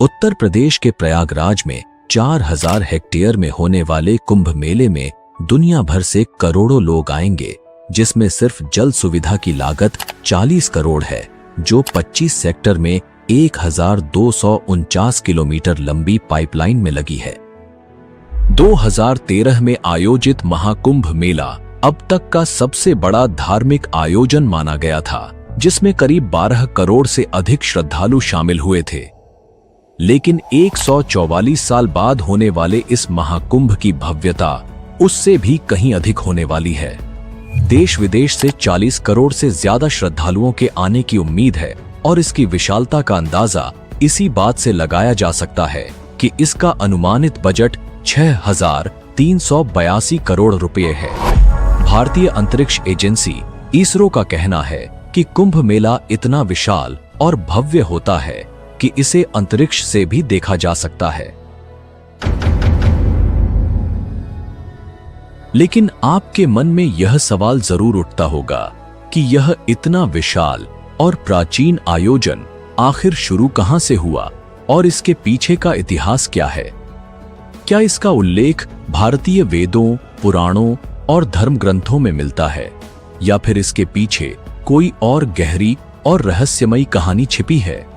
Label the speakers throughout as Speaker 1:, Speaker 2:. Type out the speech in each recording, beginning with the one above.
Speaker 1: उत्तर प्रदेश के प्रयागराज में 4000 हेक्टेयर में होने वाले कुंभ मेले में दुनिया भर से करोड़ों लोग आएंगे, जिसमें सिर्फ जल सुविधा की लागत 40 करोड़ है, जो 25 सेक्टर में 1249 किलोमीटर लंबी पाइपलाइन में लगी है। 2013 में आयोजित महाकुंभ मेला अब तक का सबसे बड़ा धार्मिक आयोजन माना गया था, जिसमें करीब 12 करोड़ से अधिक श्रद्धालु शामिल हुए थे। लेकिन 144 साल बाद होने वाले इस महाकुंभ की भव्यता उससे भी कहीं अधिक होने वाली है। देश विदेश से 40 करोड़ से ज्यादा श्रद्धालुओं के आने की उम्मीद है और इसकी विशालता का अंदाजा इसी बात से लगाया जा सकता है कि इसका अनुमानित बजट 6,382 करोड़ रुपए है। भारतीय अंतरिक्ष एजेंसी इसरो का कहना है कि कुंभ मेला इतना विशाल और भव्य होता है कि इसे अंतरिक्ष से भी देखा जा सकता है। लेकिन आपके मन में यह सवाल जरूर उठता होगा कि यह इतना विशाल और प्राचीन आयोजन आखिर शुरू कहां से हुआ और इसके पीछे का इतिहास क्या है? क्या इसका उल्लेख भारतीय वेदों, पुराणों और धर्म ग्रंथों में मिलता है, या फिर इसके पीछे कोई और गहरी और रहस्यमयी कहानी छिपी है?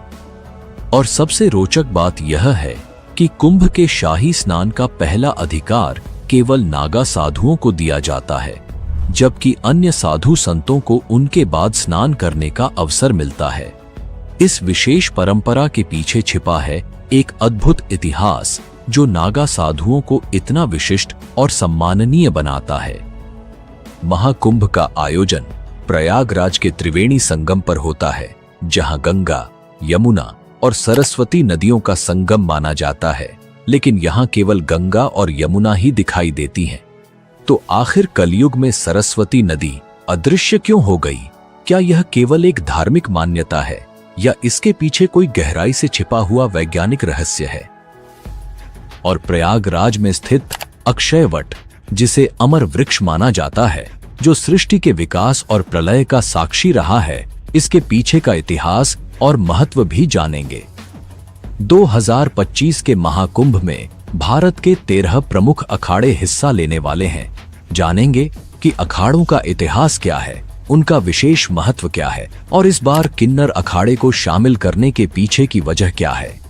Speaker 1: और सबसे रोचक बात यह है कि कुंभ के शाही स्नान का पहला अधिकार केवल नागा साधुओं को दिया जाता है, जबकि अन्य साधु संतों को उनके बाद स्नान करने का अवसर मिलता है। इस विशेष परंपरा के पीछे छिपा है एक अद्भुत इतिहास जो नागा साधुओं को इतना विशिष्ट और सम्माननीय बनाता है। महाकुंभ का आयोजन प्रयागराज के त्रिवेणी संगम पर होता है, जहां गंगा, यमुना और सरस्वती नदियों का संगम माना जाता है। लेकिन यहां केवल गंगा और यमुना ही दिखाई देती हैं। तो आखिर कलयुग में सरस्वती नदी अदृश्य क्यों हो गई? क्या यह केवल एक धार्मिक मान्यता है या इसके पीछे कोई गहराई से छिपा हुआ वैज्ञानिक रहस्य है? और प्रयागराज में स्थित अक्षयवट, जिसे अमर वृक्ष माना जाता है, जो सृष्टि के विकास और प्रलय का साक्षी रहा है, इसके पीछे का इतिहास और महत्व भी जानेंगे। 2025 के महाकुंभ में भारत के 13 प्रमुख अखाड़े हिस्सा लेने वाले हैं। जानेंगे कि अखाड़ों का इतिहास क्या है, उनका विशेष महत्व क्या है और इस बार किन्नर अखाड़े को शामिल करने के पीछे की वजह क्या है।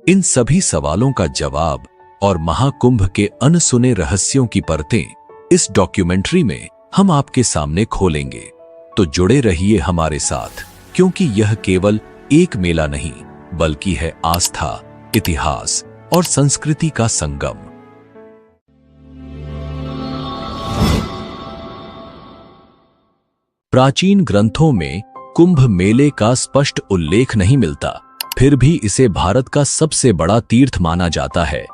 Speaker 1: इन सभी सवालों का जवाब और महाकुंभ के अनसुने रहस्यों की परतें इस डॉक्यूमेंट्री में हम आपके सामने खोलेंगे। तो जुड़े रहिए हमारे साथ, क्योंकि यह केवल एक मेला नहीं बल्कि है आस्था, इतिहास और संस्कृति का संगम। प्राचीन ग्रंथों में कुंभ मेले का स्पष्ट उल्लेख नहीं मिलता, फिर भी इसे भारत का सबसे बड़ा तीर्थ माना जाता है।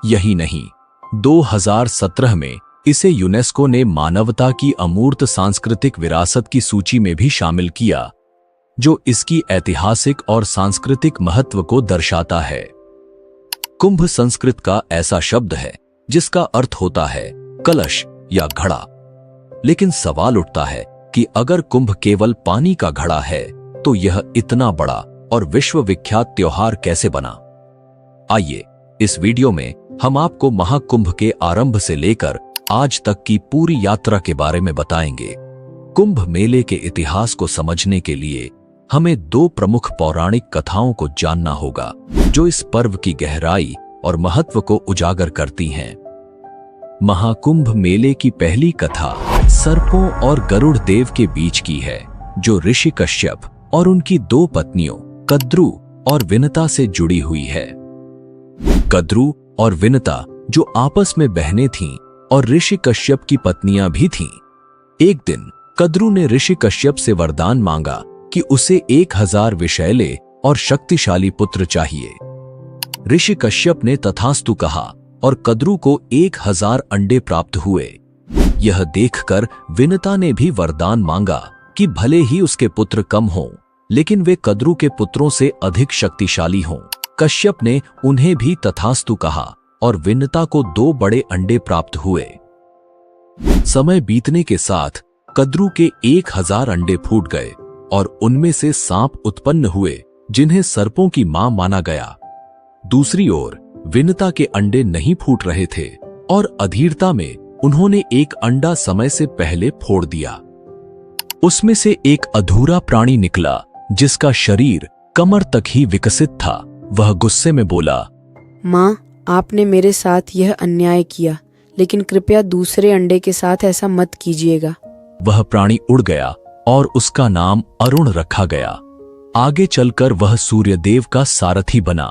Speaker 1: यही नहीं, 2017 में इसे यूनेस्को ने मानवता की अमूर्त सांस्कृतिक विरासत की सूची में भी शामिल किया, जो इसकी ऐतिहासिक और सांस्कृतिक महत्व को दर्शाता है। कुंभ संस्कृत का ऐसा शब्द है जिसका अर्थ होता है कलश या घड़ा। लेकिन सवाल उठता है कि अगर कुंभ केवल पानी का घड़ा है, तो यह इतना बड़ा और विश्व विख्यात त्योहार कैसे बना? आइए इस वीडियो में हम आपको महाकुंभ के आरंभ से लेकर आज तक की पूरी यात्रा के बारे में बताएंगे। कुंभ मेले के इतिहास को समझने के लिए हमें 2 प्रमुख पौराणिक कथाओं को जानना होगा, जो इस पर्व की गहराई और महत्व को उजागर करती हैं। महाकुंभ मेले की पहली कथा सर्पों और गरुड़ देव के बीच की है, जो ऋषि कश्यप और उनकी 2 पत्नियों कद्रू और विनता से जुड़ी हुई है। कद्रू और विनता जो आपस में बहनें थीं और ऋषि कश्यप की पत्नियां भी थीं। एक दिन कद्रू ने ऋषि कश्यप से वरदान मांगा कि उसे 1000 विषैले और शक्तिशाली पुत्र चाहिए। ऋषि कश्यप ने तथास्तु कहा और कद्रू को 1000 अंडे प्राप्त हुए। यह देखकर विनता ने भी वरदान मांगा कि भले ही उसके पुत्र कम हों, लेकिन वे कद्रू के पुत्रों से अधिक शक्तिशाली हों। कश्यप ने उन्हें भी तथास्तु कहा और विनता को 2 बड़े अंडे प्राप्त हुए। समय बीतने के साथ कद्रू के 1000 अंडे फूट गए और उनमें से सांप उत्पन्न हुए जिन्हें सर्पों की मां माना गया। दूसरी ओर विनता के अंडे नहीं फूट रहे थे और अधीरता में उन्होंने एक अंडा समय से पहले फोड़ दिया। उसमें से एक अधूरा प्राणी निकला जिसका शरीर कमर तक ही विकसित था। वह गुस्से में बोला,
Speaker 2: माँ, आपने मेरे साथ यह अन्याय किया, लेकिन कृपया दूसरे अंडे के साथ ऐसा मत कीजिएगा।
Speaker 1: वह प्राणी उड़ गया और उसका नाम अरुण रखा गया। आगे चलकर वह सूर्यदेव का सारथी बना।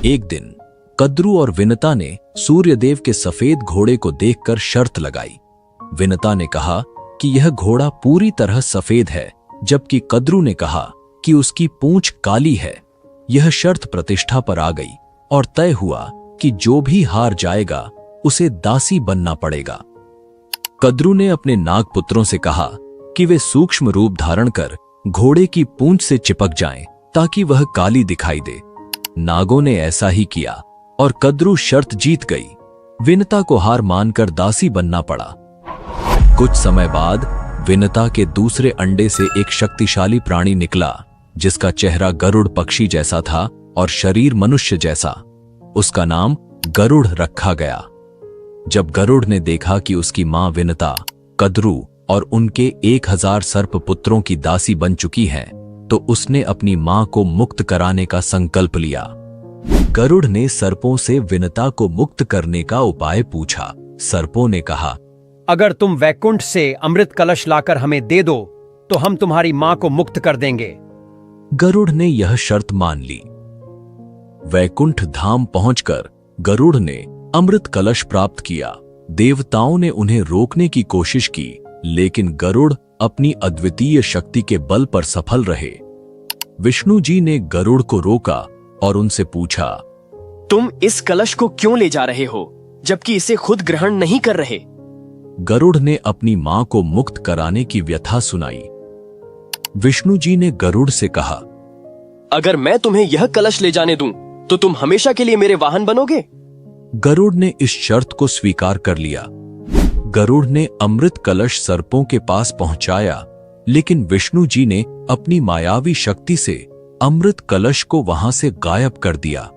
Speaker 1: एक दिन कद्रू और विनता ने सूर्यदेव के सफेद घोड़े को देखकर शर्त लगाई। विनता ने कहा कि यह घोड़ा पूरी तरह सफेद है, जबकि कद्रू ने कहा कि उसकी पूंछ काली है। यह शर्त प्रतिष्ठा पर आ गई और तय हुआ कि जो भी हार जाएगा उसे दासी बनना पड़ेगा। कद्रू ने अपने नागपुत्रों से कहा कि वे सूक्ष्म रूप धारण कर घोड़े की पूंछ से चिपक जाएं ताकि वह काली दिखाई दे। नागों ने ऐसा ही किया और कद्रू शर्त जीत गई। विनता को हार मानकर दासी बनना पड़ा। कुछ समय बाद विनता के दूसरे अंडे से एक शक्तिशाली प्राणी निकला जिसका चेहरा गरुड़ पक्षी जैसा था और शरीर मनुष्य जैसा। उसका नाम गरुड़ रखा गया। जब गरुड़ ने देखा कि उसकी मां विनता, कद्रू और उनके 1000 सर्प पुत्रों की दासी बन चुकी है, तो उसने अपनी मां को मुक्त कराने का संकल्प लिया। गरुड़ ने सर्पों से विनता को मुक्त करने का उपाय पूछा। सर्पों ने कहा,
Speaker 3: अगर तुम वैकुंठ से अमृत कलश लाकर हमें दे दो तो हम तुम्हारी मां को मुक्त कर देंगे।
Speaker 1: गरुड़ ने यह शर्त मान ली। वैकुंठ धाम पहुंचकर गरुड़ ने अमृत कलश प्राप्त किया। देवताओं ने उन्हें रोकने की कोशिश की, लेकिन गरुड़ अपनी अद्वितीय शक्ति के बल पर सफल रहे। विष्णु जी ने गरुड़ को रोका और उनसे पूछा,
Speaker 4: तुम इस कलश को क्यों ले जा रहे हो, जबकि इसे खुद ग्रहण नहीं कर रहे?
Speaker 1: गरुड़ ने अपनी मां को मुक्त कराने की व्यथा सुनाई। विष्णु जी ने गरुड़ से कहा,
Speaker 4: अगर मैं तुम्हें यह कलश ले जाने दूं, तो तुम हमेशा के लिए मेरे वाहन बनोगे?
Speaker 1: गरुड़ ने इस शर्त को स्वीकार कर लिया। गरुड़ ने अमृत कलश सर्पों के पास पहुंचाया, लेकिन विष्णु जी ने अपनी मायावी शक्ति से अमृत कलश को वहां से गायब कर दिया।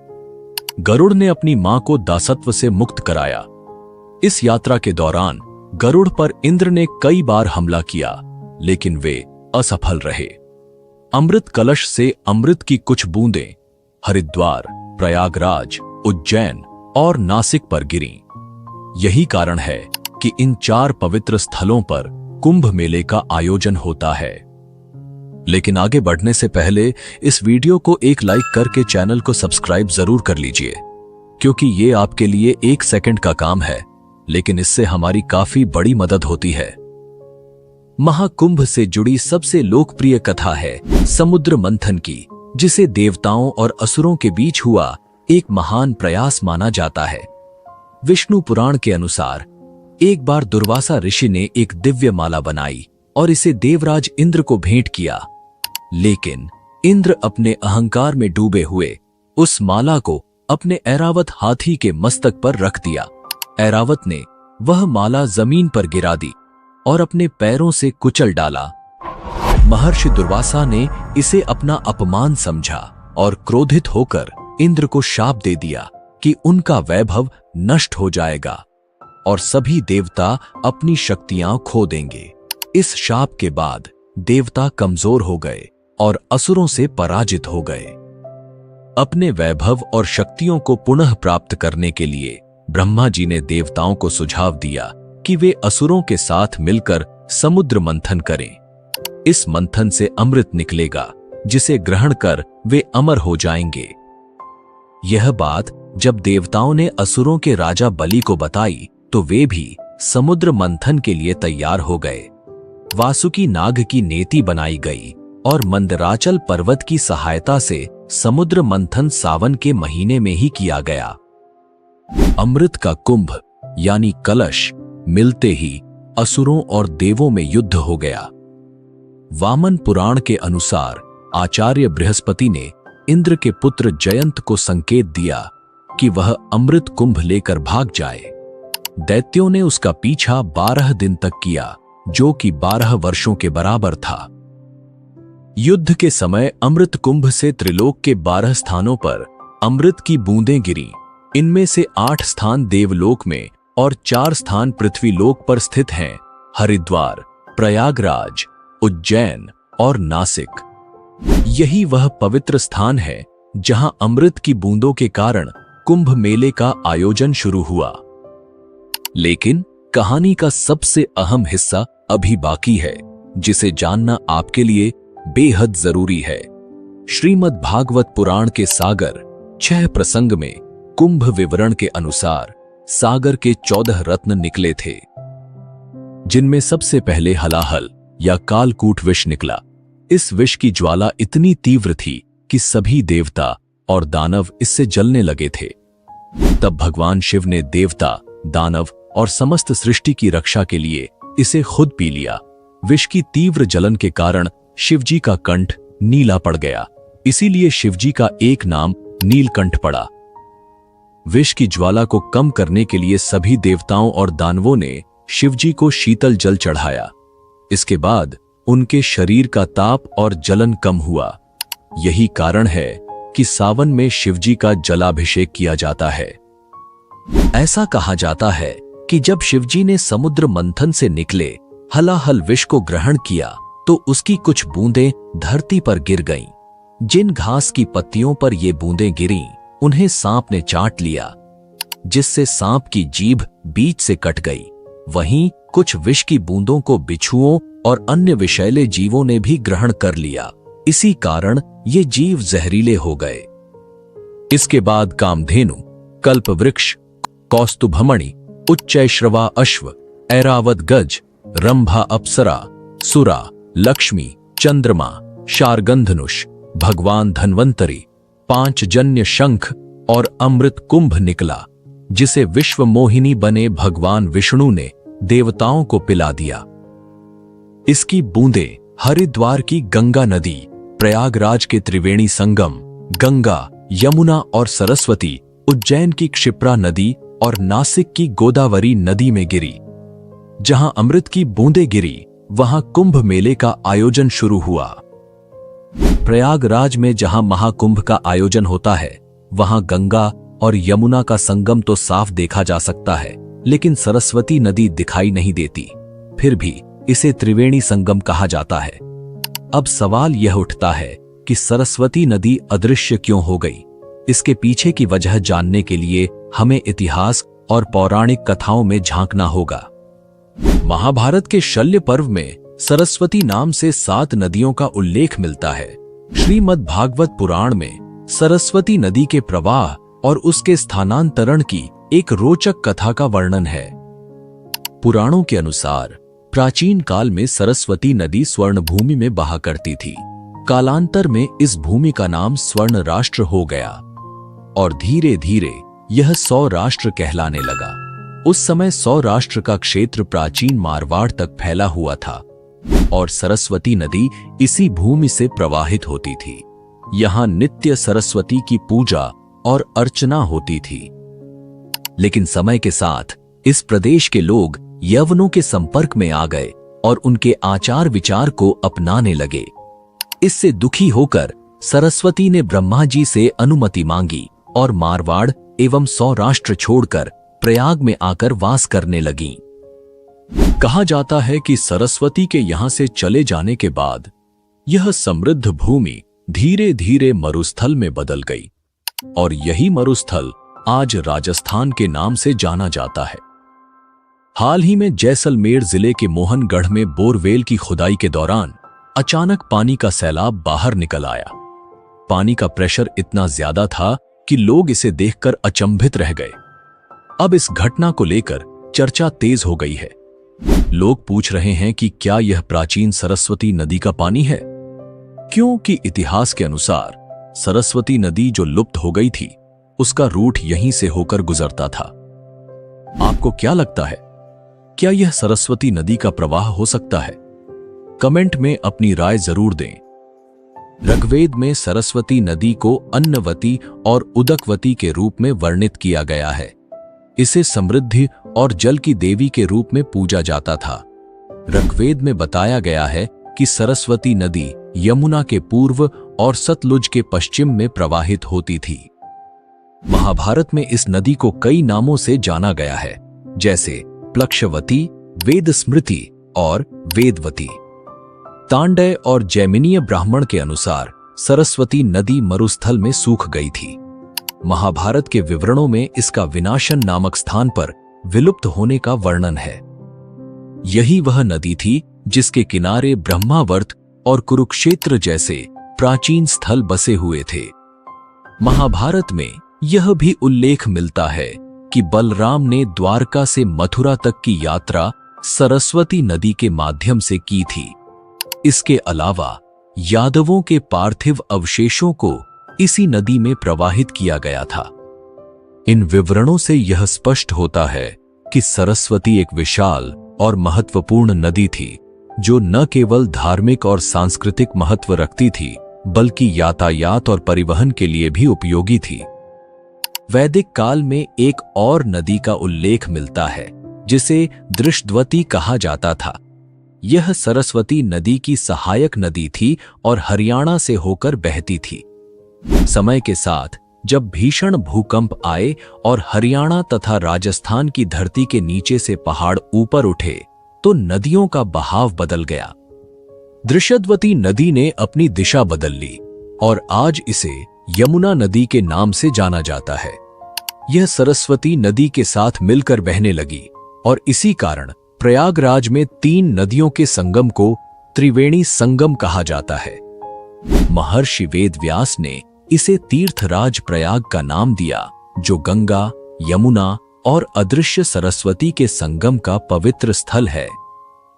Speaker 1: गरुड़ ने अपनी मां को दासत्व से मुक्त कराया। इस यात्रा के दौरान गरुड़ पर इंद्र ने कई बार हमला किया, लेकिन वे असफल रहे। अमृत कलश से अमृत की कुछ बूंदें हरिद्वार, प्रयागराज, उज्जैन और नासिक पर गिरीं। यही कारण है कि इन 4 पवित्र स्थलों पर कुंभ मेले का आयोजन होता है। लेकिन आगे बढ़ने से पहले इस वीडियो को एक लाइक करके चैनल को सब्सक्राइब जरूर कर लीजिए, क्योंकि ये आपके लिए 1 सेकंड का काम है, लेकिन इससे हमारी काफी बड़ी मदद होती है। महाकुंभ से जुड़ी सबसे लोकप्रिय कथा है समुद्र मंथन की, जिसे देवताओं और असुरों के बीच हुआ एक महान प्रयास माना जाता है। विष्णु पुराण के अनुसार एक बार दुर्वासा ऋषि ने एक दिव्य माला बनाई और इसे देवराज इंद्र को भेंट किया, लेकिन इंद्र अपने अहंकार में डूबे हुए उस माला को अपने ऐरावत हाथी के मस्तक पर रख दिया। ऐरावत ने वह माला जमीन पर गिरा दी और अपने पैरों से कुचल डाला। महर्षि दुर्वासा ने इसे अपना अपमान समझा और क्रोधित होकर इंद्र को शाप दे दिया कि उनका वैभव नष्ट हो जाएगा और सभी देवता अपनी शक्तियां खो देंगे। इस शाप के बाद देवता कमजोर हो गए और असुरों से पराजित हो गए। अपने वैभव और शक्तियों को पुनः प्राप्त करने के लिए ब्रह्मा जी ने देवताओं को सुझाव दिया कि वे असुरों के साथ मिलकर समुद्र मंथन करें। इस मंथन से अमृत निकलेगा, जिसे ग्रहण कर वे अमर हो जाएंगे। यह बात जब देवताओं ने असुरों के राजा बलि को बताई, तो वे भी समुद्र मंथन के लिए तैयार हो गए। वासुकी नाग की नेति बनाई गई और मंदराचल पर्वत की सहायता से समुद्र मंथन सावन के महीने में ही किया गया। अमृत का कुंभ यानी कलश मिलते ही असुरों और देवों में युद्ध हो गया। वामन पुराण के अनुसार आचार्य बृहस्पति ने इंद्र के पुत्र जयंत को संकेत दिया कि वह अमृत कुंभ लेकर भाग जाए। दैत्यों ने उसका पीछा 12 दिन तक किया, जो कि 12 वर्षों के बराबर था। युद्ध के समय अमृत कुंभ से त्रिलोक के 12 स्थानों पर अमृत की बूंदें गिरी। इनमें से 8 स्थान देवलोक में और 4 स्थान पृथ्वीलोक पर स्थित हैं: हरिद्वार, प्रयागराज, उज्जैन और नासिक। यही वह पवित्र स्थान है जहां अमृत की बूंदों के कारण कुंभ मेले का आयोजन शुरू हुआ। लेकिन कहानी का सबसे अहम हिस्सा अभी बाकी है, जिसे जानना आपके लिए बेहद जरूरी है। श्रीमद् भागवत पुराण के सागर 6 प्रसंग में कुंभ विवरण के अनुसार सागर के 14 रत्न निकले थे, जिनमें सबसे पहले हलाहल या कालकूट विष निकला। इस विष की ज्वाला इतनी तीव्र थी कि सभी देवता और दानव इससे जलने लगे थे। तब भगवान शिव ने देवता, दानव और समस्त सृष्टि की रक्षा के लिए इसे खुद पी लिया। विष की तीव्र जलन के कारण शिवजी का कंठ नीला पड़ गया, इसीलिए शिवजी का एक नाम नीलकंठ पड़ा। विष की ज्वाला को कम करने के लिए सभी देवताओं और दानवों ने शिवजी को शीतल जल चढ़ाया। इसके बाद उनके शरीर का ताप और जलन कम हुआ। यही कारण है कि सावन में शिवजी का जलाभिषेक किया जाता है। ऐसा कहा जाता है कि जब शिवजी ने समुद्र मंथन से निकले हलाहल विष को ग्रहण किया तो उसकी कुछ बूंदें धरती पर गिर गईं। जिन घास की पत्तियों पर ये बूंदें गिरीं, उन्हें सांप ने चाट लिया, जिससे सांप की जीभ बीच से कट गई। वहीं कुछ विष की बूंदों को बिच्छुओं और अन्य विषैले जीवों ने भी ग्रहण कर लिया। इसी कारण ये जीव जहरीले हो गए। इसके बाद कामधेनु, कल्पवृक्ष, कौस्तुभमणि, उच्चैश्रवा अश्व, ऐरावत गज, रंभा अप्सरा, सुरा, लक्ष्मी, चंद्रमा, शार्गंधनुष, भगवान धन्वंतरी, 5 जन्य शंख और अमृत कुंभ निकला, जिसे विश्व मोहिनी बने भगवान विष्णु ने देवताओं को पिला दिया। इसकी बूंदें हरिद्वार की गंगा नदी, प्रयागराज के त्रिवेणी संगम, गंगा, यमुना और सरस्वती, उज्जैन की क्षिप्रा नदी और नासिक की गोदावरी नदी में गिरी। जहां अमृत की बूंदें गिरी, वहां कुंभ मेले का आयोजन शुरू हुआ। प्रयागराज में जहां महाकुंभ का आयोजन होता है, वहां गंगा और यमुना का संगम तो साफ देखा जा सकता है, लेकिन सरस्वती नदी दिखाई नहीं देती। फिर भी इसे त्रिवेणी संगम कहा जाता है। अब सवाल यह उठता है कि सरस्वती नदी अदृश्य क्यों हो गई? इसके पीछे की वजह जानने के लिए हमें इतिहास और पौराणिक कथाओं में झांकना होगा। महाभारत के शल्य पर्व में सरस्वती नाम से 7 नदियों का उल्लेख मिलता है। श्रीमद् भागवत पुराण में सरस्वती नदी के प्रवाह और उसके स्थानांतरण की एक रोचक कथा का वर्णन है। पुराणों के अनुसार प्राचीन काल में सरस्वती नदी स्वर्ण भूमि में बहा करती थी। कालांतर में इस भूमि का नाम स्वर्ण राष्ट्र हो गया और धीरे धीरे यह सौराष्ट्र कहलाने लगा। उस समय सौराष्ट्र का क्षेत्र प्राचीन मारवाड़ तक फैला हुआ था और सरस्वती नदी इसी भूमि से प्रवाहित होती थी। यहां नित्य सरस्वती की पूजा और अर्चना होती थी। लेकिन समय के साथ इस प्रदेश के लोग यवनों के संपर्क में आ गए और उनके आचार विचार को अपनाने लगे। इससे दुखी होकर सरस्वती ने ब्रह्मा जी से अनुमति मांगी और मारवाड़ एवं सौराष्ट्र छोड़कर प्रयाग में आकर वास करने लगीं। कहा जाता है कि सरस्वती के यहां से चले जाने के बाद यह समृद्ध भूमि धीरे धीरे मरुस्थल में बदल गई और यही मरुस्थल आज राजस्थान के नाम से जाना जाता है। हाल ही में जैसलमेर जिले के मोहनगढ़ में बोरवेल की खुदाई के दौरान अचानक पानी का सैलाब बाहर निकल आया। पानी का प्रेशर इतना ज्यादा था कि लोग इसे देखकर अचंभित रह गए। अब इस घटना को लेकर चर्चा तेज हो गई है। लोग पूछ रहे हैं कि क्या यह प्राचीन सरस्वती नदी का पानी है, क्योंकि इतिहास के अनुसार सरस्वती नदी जो लुप्त हो गई थी उसका रूट यहीं से होकर गुजरता था। आपको क्या लगता है, क्या यह सरस्वती नदी का प्रवाह हो सकता है? कमेंट में अपनी राय जरूर दें। ऋग्वेद में सरस्वती नदी को अन्नवती और उदकवती के रूप में वर्णित किया गया है। इसे समृद्धि और जल की देवी के रूप में पूजा जाता था। ऋग्वेद में बताया गया है कि सरस्वती नदी यमुना के पूर्व और सतलुज के पश्चिम में प्रवाहित होती थी। महाभारत में इस नदी को कई नामों से जाना गया है, जैसे प्लक्षवती, वेद स्मृति और वेदवती। तांडय और जैमिनीय ब्राह्मण के अनुसार सरस्वती नदी मरुस्थल में सूख गई थी। महाभारत के विवरणों में इसका विनाशन नामक स्थान पर विलुप्त होने का वर्णन है। यही वह नदी थी जिसके किनारे ब्रह्मावर्त और कुरुक्षेत्र जैसे प्राचीन स्थल बसे हुए थे। महाभारत में यह भी उल्लेख मिलता है कि बलराम ने द्वारका से मथुरा तक की यात्रा सरस्वती नदी के माध्यम से की थी। इसके अलावा यादवों के पार्थिव अवशेषों को इसी नदी में प्रवाहित किया गया था। इन विवरणों से यह स्पष्ट होता है कि सरस्वती एक विशाल और महत्वपूर्ण नदी थी, जो न केवल धार्मिक और सांस्कृतिक महत्व रखती थी, बल्कि यातायात और परिवहन के लिए भी उपयोगी थी। वैदिक काल में एक और नदी का उल्लेख मिलता है, जिसे दृष्टवती कहा जाता था। यह सरस्वती नदी की सहायक नदी थी और हरियाणा से होकर बहती थी। समय के साथ जब भीषण भूकंप आए और हरियाणा तथा राजस्थान की धरती के नीचे से पहाड़ ऊपर उठे, तो नदियों का बहाव बदल गया। दृशद्वती नदी ने अपनी दिशा बदल ली और आज इसे यमुना नदी के नाम से जाना जाता है। यह सरस्वती नदी के साथ मिलकर बहने लगी और इसी कारण प्रयागराज में 3 नदियों के संगम को त्रिवेणी संगम कहा जाता है। महर्षि वेदव्यास ने इसे तीर्थराज प्रयाग का नाम दिया, जो गंगा, यमुना और अदृश्य सरस्वती के संगम का पवित्र स्थल है।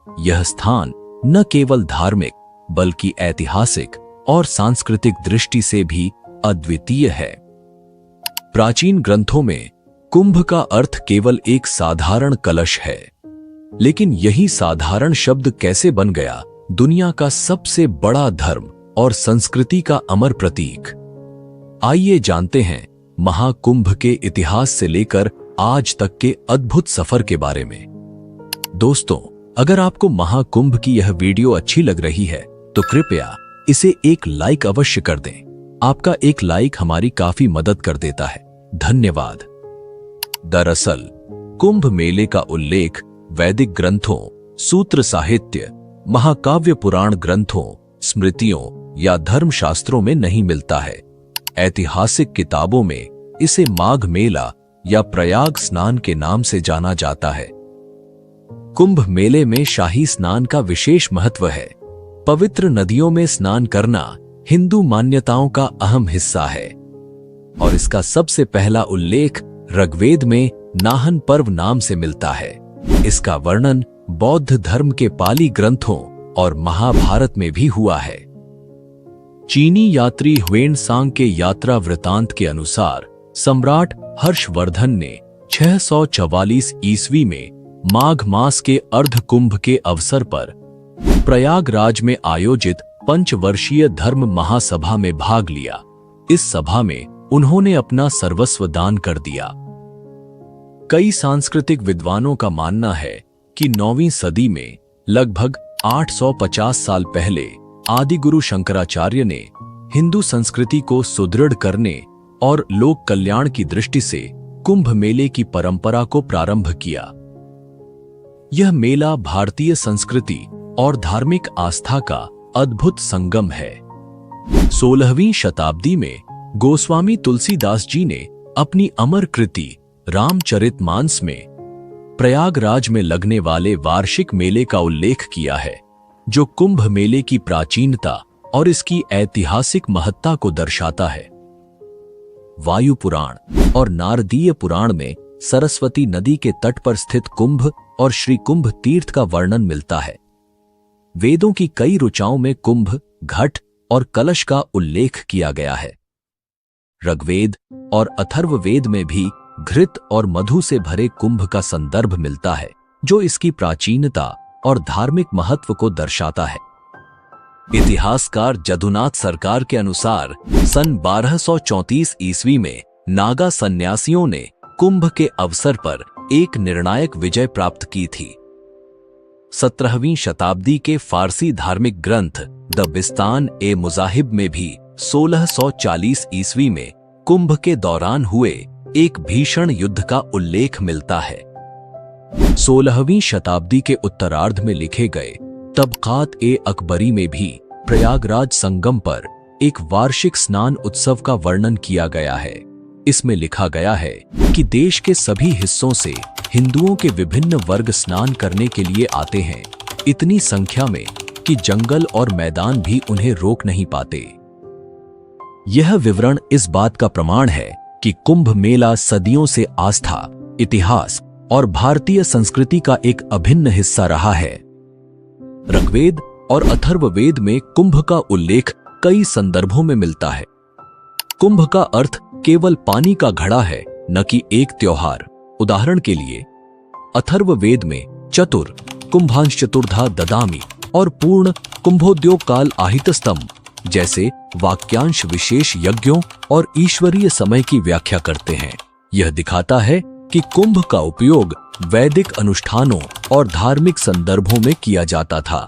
Speaker 1: यह स्थान न केवल धार्मिक बल्कि ऐतिहासिक और सांस्कृतिक दृष्टि से भी अद्वितीय है। प्राचीन ग्रंथों में कुंभ का अर्थ केवल एक साधारण कलश है, लेकिन यही साधारण शब्द कैसे बन गया दुनिया का सबसे बड़ा धर्म और संस्कृति का अमर प्रतीक। आइए जानते हैं महाकुंभ के इतिहास से लेकर आज तक के अद्भुत सफर के बारे में। दोस्तों, अगर आपको महाकुंभ की यह वीडियो अच्छी लग रही है तो कृपया इसे एक लाइक अवश्य कर दें। आपका एक लाइक हमारी काफी मदद कर देता है। धन्यवाद। दरअसल कुंभ मेले का उल्लेख वैदिक ग्रंथों, सूत्र साहित्य, महाकाव्य पुराण ग्रंथों, स्मृतियों या धर्मशास्त्रों में नहीं मिलता है। ऐतिहासिक किताबों में इसे माघ मेला या प्रयाग स्नान के नाम से जाना जाता है। कुंभ मेले में शाही स्नान का विशेष महत्व है। पवित्र नदियों में स्नान करना हिंदू मान्यताओं का अहम हिस्सा है और इसका सबसे पहला उल्लेख ऋग्वेद में नाहन पर्व नाम से मिलता है। इसका वर्णन बौद्ध धर्म के पाली ग्रंथों और महाभारत में भी हुआ है। चीनी यात्री ह्वेनसांग के यात्रा वृतांत के अनुसार सम्राट हर्षवर्धन ने 644 ईस्वी में माघ मास के अर्ध कुंभ के अवसर पर प्रयागराज में आयोजित पंचवर्षीय धर्म महासभा में भाग लिया। इस सभा में उन्होंने अपना सर्वस्व दान कर दिया। कई सांस्कृतिक विद्वानों का मानना है कि 9वीं सदी में लगभग 850 साल पहले आदिगुरु शंकराचार्य ने हिंदू संस्कृति को सुदृढ़ करने और लोक कल्याण की दृष्टि से कुंभ मेले की परंपरा को प्रारंभ किया। यह मेला भारतीय संस्कृति और धार्मिक आस्था का अद्भुत संगम है। 16वीं शताब्दी में गोस्वामी तुलसीदास जी ने अपनी अमर कृति रामचरितमानस में प्रयागराज में लगने वाले वार्षिक मेले का उल्लेख किया है, जो कुंभ मेले की प्राचीनता और इसकी ऐतिहासिक महत्ता को दर्शाता है। वायु पुराण और नारदीय पुराण में सरस्वती नदी के तट पर स्थित कुंभ और श्री कुंभ तीर्थ का वर्णन मिलता है। वेदों की कई ऋचाओं में कुंभ, घट और कलश का उल्लेख किया गया है। ऋग्वेद और अथर्ववेद में भी घृत और मधु से भरे कुंभ का संदर्भ मिलता है, जो इसकी प्राचीनता और धार्मिक महत्व को दर्शाता है। इतिहासकार जदुनाथ सरकार के अनुसार सन 1234 ईस्वी में नागा सन्यासियों ने कुंभ के अवसर पर एक निर्णायक विजय प्राप्त की थी। 17वीं शताब्दी के फारसी धार्मिक ग्रंथ द बिस्तान ए मुजाहिब में भी 1640 ईस्वी में कुंभ के दौरान हुए एक भीषण युद्ध का उल्लेख मिलता है। 16वीं शताब्दी के उत्तरार्ध में लिखे गए तबकात ए अकबरी में भी प्रयागराज संगम पर एक वार्षिक स्नान उत्सव का वर्णन किया गया है। इसमें लिखा गया है कि देश के सभी हिस्सों से हिंदुओं के विभिन्न वर्ग स्नान करने के लिए आते हैं, इतनी संख्या में कि जंगल और मैदान भी उन्हें रोक नहीं पाते। यह विवरण इस बात का प्रमाण है कि कुंभ मेला सदियों से आस्था, इतिहास और भारतीय संस्कृति का एक अभिन्न हिस्सा रहा है। ऋग्वेद और अथर्ववेद में कुंभ का उल्लेख कई संदर्भों में मिलता है। कुंभ का अर्थ केवल पानी का घड़ा है, न कि एक त्योहार। उदाहरण के लिए अथर्ववेद में चतुर, कुंभांश चतुर्धा ददामि और पूर्ण कुंभोद्योग काल आहितस्तम जैसे वाक्यांश विशेष यज्ञों और ईश्वरीय समय की व्याख्या करते हैं। यह दिखाता है कि कुंभ का उपयोग वैदिक अनुष्ठानों और धार्मिक संदर्भों में किया जाता था।